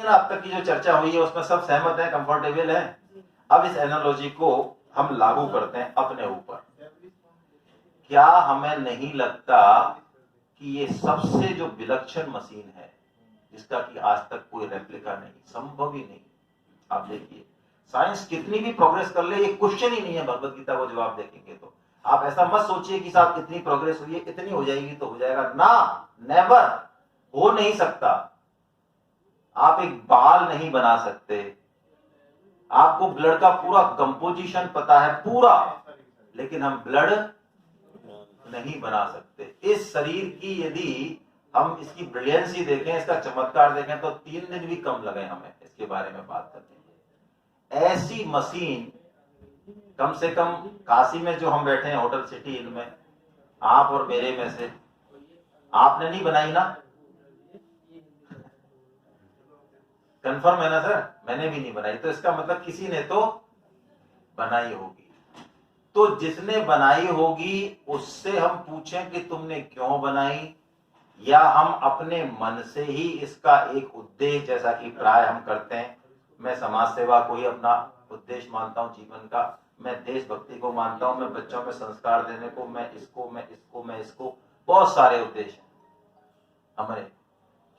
ना, अब तक की जो चर्चा हुई है उसमें सब सहमत है, कंफर्टेबल है। अब इस एनालॉजी को हम लागू करते हैं अपने ऊपर। क्या हमें नहीं लगता कि ये सबसे जो विलक्षण मशीन है जिसका कि आज तक कोई रेप्लिका नहीं, संभव ही नहीं। आप देखिए साइंस कितनी भी प्रोग्रेस कर ले, ये क्वेश्चन ही नहीं है भगवत गीता को जवाब देखेंगे तो। आप ऐसा मत सोचिए कि साहब इतनी प्रोग्रेस हुई है, इतनी हो जाएगी तो हो जाएगा ना, नेवर, हो नहीं सकता। आप एक बाल नहीं बना सकते, आपको ब्लड का पूरा कंपोजिशन पता है पूरा, लेकिन हम ब्लड नहीं बना सकते। इस शरीर की यदि हम इसकी ब्रिलियंसी देखें, इसका चमत्कार देखें तो 3 दिन भी कम लगे हमें इसके बारे में बात करने में। ऐसी मशीन कम से कम काशी में जो हम बैठे हैं होटल सिटी इन में, आप और मेरे में से आपने नहीं बनाई ना? कंफर्म है ना सर? मैंने भी नहीं बनाई, तो इसका मतलब किसी ने तो बनाई होगी। तो जिसने बनाई होगी उससे हम पूछें कि तुमने क्यों बनाई, या हम अपने मन से ही इसका एक उद्देश्य, जैसा कि प्राय हम करते हैं, मैं समाज सेवा को ही अपना उद्देश्य मानता हूं जीवन का, मैं देशभक्ति को मानता हूं, मैं बच्चों में संस्कार देने को, मैं इसको, बहुत सारे उद्देश्य हमारे।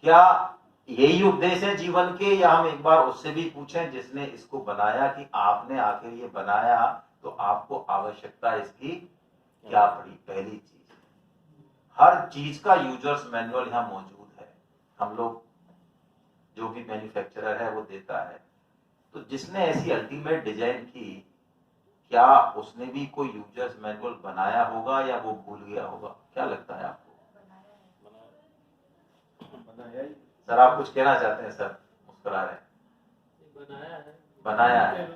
क्या यही उद्देश्य है जीवन के, या हम एक बार उससे भी पूछें जिसने इसको बनाया कि आपने आखिर ये बनाया तो आपको आवश्यकता इसकी क्या पड़ी? पहली चीज, हर चीज का यूजर्स मैनुअल यहां मौजूद है, हम लोग जो भी मैन्युफैक्चरर है वो देता है। तो जिसने ऐसी अल्टीमेट डिजाइन की, क्या उसने भी कोई यूजर्स मैनुअल बनाया होगा या वो भूल गया होगा? क्या लगता है आपको? सर आप कुछ कहना चाहते हैं? सर मुस्कुरा रहे हैं। बनाया है।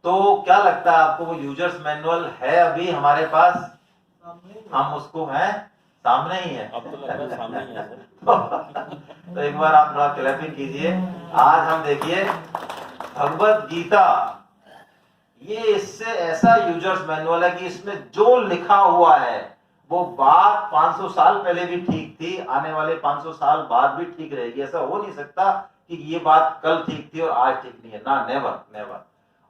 तो क्या लगता है आपको, वो यूजर्स मैनुअल है अभी हमारे पास? हम उसको हैं, सामने ही है। अब तो लग रहा है सामने ही है। तो एक बार आप थोड़ा क्लैपिंग कीजिए। आज हम देखिए भगवत गीता, ये इससे ऐसा यूजर्स मैनुअल है कि इसमें जो लिखा हुआ है वो बात 500 साल पहले भी ठीक थी, आने वाले 500 साल बाद भी ठीक रहेगी। ऐसा हो नहीं सकता कि ये बात कल ठीक थी और आज ठीक नहीं है ना, नेवर नेवर।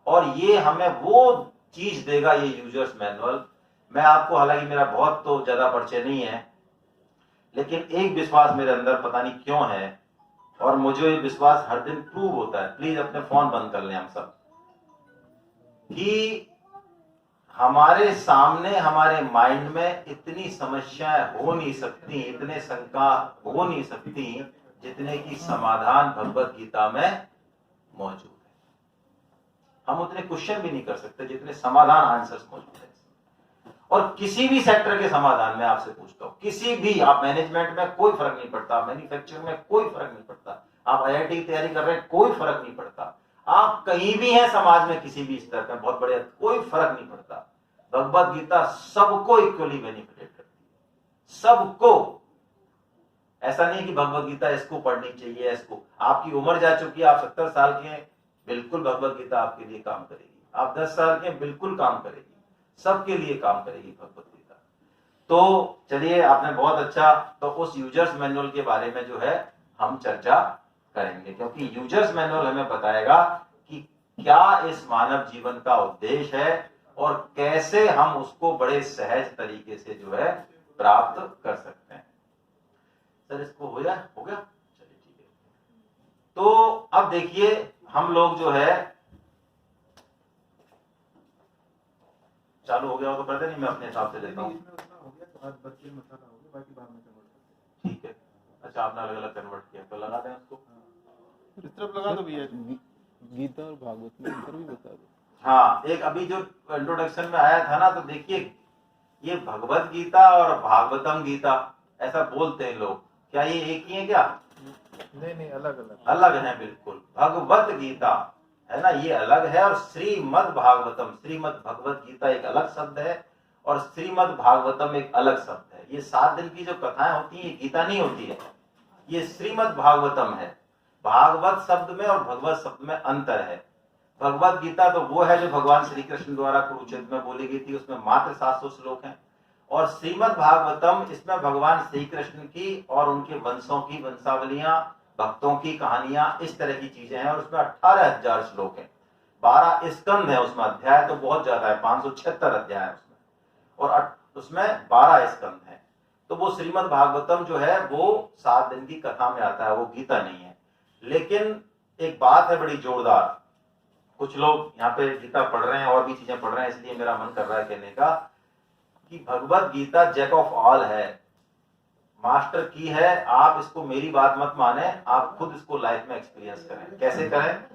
और ये हमें वो चीज देगा, ये यूजर्स मैनुअल। मैं आपको, हालांकि मेरा बहुत तो ज्यादा परिचय नहीं है, लेकिन एक विश्वास मेरे अंदर पता नहीं क्यों है, और मुझे ये विश्वास हर दिन प्रूव होता है। प्लीज अपने फोन बंद कर लें हम सब, कि हमारे सामने, हमारे माइंड में इतनी समस्याएं हो नहीं सकती, इतने शंका हो नहीं सकती जितने की समाधान भगवत गीता में मौजूद है। हम उतने क्वेश्चन भी नहीं कर सकते जितने समाधान, आंसर्स मौजूद है। और किसी भी सेक्टर के समाधान में आपसे पूछता हूं, किसी भी, आप मैनेजमेंट में कोई फर्क नहीं पड़ता, मैन्युफैक्चरिंग में कोई फर्क नहीं पड़ता, आप IIT की तैयारी कर रहे हैं कोई फर्क नहीं पड़ता, आप कहीं भी हैं समाज में किसी भी स्तर पर बहुत बड़े, कोई फर्क नहीं पड़ता। भगवत गीता सबको इक्वली बेनिफिटेड करती है, सबको। ऐसा नहीं कि भगवत गीता इसको पढ़नी चाहिए, इसको, आपकी उम्र जा चुकी है, आप 70 साल के हैं, बिल्कुल भगवत गीता आपके लिए काम करेगी। आप 10 साल के, बिल्कुल काम करेगी, सबके लिए काम करेगी भगवत गीता। तो चलिए, आपने बहुत अच्छा, तो उस यूजर्स मैनुअल के बारे में जो है हम चर्चा करेंगे, क्योंकि यूजर्स मैनुअल हमें बताएगा कि क्या इस मानव जीवन का उद्देश्य है और कैसे हम उसको बड़े सहज तरीके से जो है प्राप्त कर सकते हैं। सर इसको हो गया? चलिए ठीक है। तो अब देखिए, हम लोग जो है, चालू हो गया हो तो कर दे, नहीं मैं अपने हिसाब से लेता हूँ। ठीक है, अच्छा आपने अलग अलग कन्वर्ट किया, तो लगा दें उसको, इस तरफ लगा दो भैया। गीता और भागवत में अंतर भी बता दो। हाँ, एक अभी जो इंट्रोडक्शन में आया था ना, तो देखिए ये भगवत गीता और भागवतम गीता ऐसा बोलते हैं लोग, क्या ये एक ही है क्या? नहीं, अलग है बिल्कुल। भगवत गीता है ना, ये अलग है, और श्रीमद् भागवतम, श्रीमद् भगवत गीता एक अलग शब्द है और श्रीमद् भागवतम एक अलग शब्द है। ये 7 दिन की जो कथाएं होती है, ये गीता नहीं होती है, ये श्रीमद् भागवतम है। भागवत शब्द में और भगवत शब्द में अंतर है। भगवत गीता तो वो है जो भगवान श्री कृष्ण द्वारा कुरुक्षेत्र में बोली गई थी, उसमें मात्र 700 श्लोक हैं। और श्रीमद् भागवतम, इसमें भगवान श्री कृष्ण की और उनके वंशों की वंशावलियां, भक्तों की कहानियां, इस तरह की चीजें हैं। और उसमें 18,000 श्लोक हैं, 12 स्कंद है उसमें, अध्याय तो बहुत ज्यादा है, 576 अध्याय है उसमें, और उसमें 12 स्कंद है। तो वो श्रीमद् भागवतम जो है वो 7 दिन की कथा में आता है, वो गीता नहीं है। लेकिन एक बात है बड़ी जोरदार, कुछ लोग यहाँ पे गीता पढ़ रहे हैं और भी चीजें पढ़ रहे हैं, इसलिए मेरा मन कर रहा है कहने का कि Bhagavad Gita Jack of all है, मास्टर की है। आप इसको मेरी बात मत माने, आप खुद इसको लाइफ में एक्सपीरियंस करें। कैसे करें?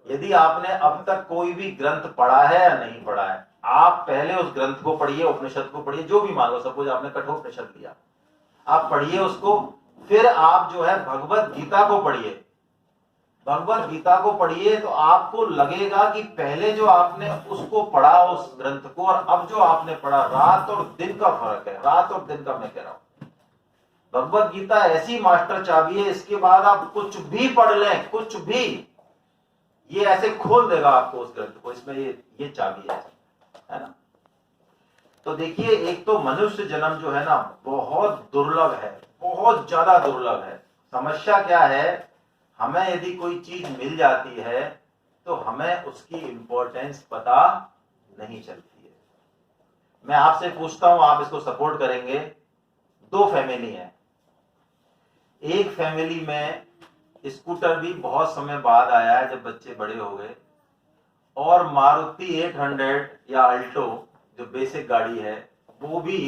यदि आपने अब तक कोई भी ग्रंथ पढ़ा है या नहीं पढ़ा है, आप पहले उस ग्रंथ को पढ़िए, उपनिषद को पढ़िए, जो भी मान लो, सपोज आपने कठोपनिषद लिया, आप पढ़िए उसको, फिर आप जो है भगवत गीता को पढ़िए। भगवत गीता को पढ़िए तो आपको लगेगा कि पहले जो आपने उसको पढ़ा उस ग्रंथ को, और अब जो आपने पढ़ा, रात और दिन का फर्क है, रात और दिन का मैं कह रहा हूं। भगवत गीता ऐसी मास्टर चाबी है, इसके बाद आप कुछ भी पढ़ लें, कुछ भी, ये ऐसे खोल देगा आपको उस ग्रंथ को। इसमें ये चाबी है ना। तो देखिए, एक तो मनुष्य जन्म जो है ना बहुत दुर्लभ है, बहुत ज्यादा दुर्लभ है। समस्या क्या है, हमें यदि कोई चीज मिल जाती है तो हमें उसकी इंपॉर्टेंस पता नहीं चलती है। मैं आपसे पूछता हूं, आप इसको सपोर्ट करेंगे। 2 फैमिली है, एक फैमिली में स्कूटर भी बहुत समय बाद आया है जब बच्चे बड़े हो गए, और मारुति 800 या अल्टो जो बेसिक गाड़ी है वो भी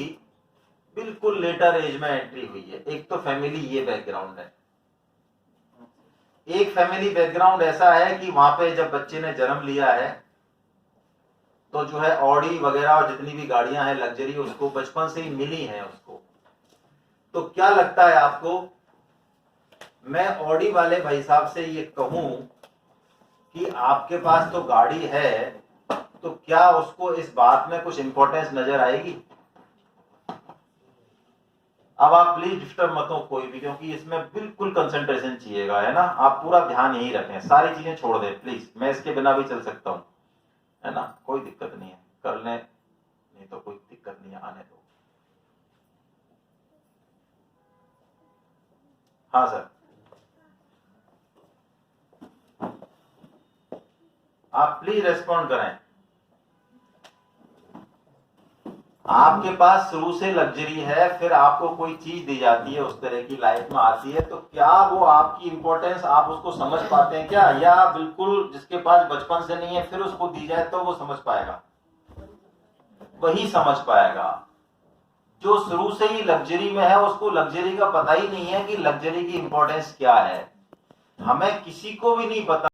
बिल्कुल लेटर एज में एंट्री हुई है। एक तो फैमिली ये बैकग्राउंड है। एक फैमिली बैकग्राउंड ऐसा है कि वहां पे जब बच्चे ने जन्म लिया है तो जो है ऑडी वगैरह और जितनी भी गाड़ियां हैं लग्जरी, उसको बचपन से ही मिली हैं उसको। तो क्या लगता है आपको, मैं ऑडी वाले भाई साहब से ये कहूं कि आपके पास तो गाड़ी है, तो क्या उसको इस बात में कुछ इंपॉर्टेंस नजर आएगी? अब आप प्लीज डिस्टर्ब मत हो कोई भी, क्योंकि इसमें बिल्कुल कंसंट्रेशन चाहिएगा, है ना। आप पूरा ध्यान यही रखें, सारी चीजें छोड़ दें प्लीज। मैं इसके बिना भी चल सकता हूं, है ना, कोई दिक्कत नहीं है, कर लें, नहीं तो कोई दिक्कत नहीं है, आने दो। हाँ सर, आप प्लीज रेस्पॉन्ड करें। आपके पास शुरू से लग्जरी है, फिर आपको कोई चीज दी जाती है, उस तरह की लाइफ में आती है, तो क्या वो आपकी इंपॉर्टेंस आप उसको समझ पाते हैं क्या? या बिल्कुल जिसके पास बचपन से नहीं है फिर उसको दी जाए तो वो समझ पाएगा? वही समझ पाएगा जो शुरू से ही लग्जरी में है, उसको लग्जरी का पता ही नहीं है कि लग्जरी की इंपॉर्टेंस क्या है। हमें किसी को भी नहीं पता।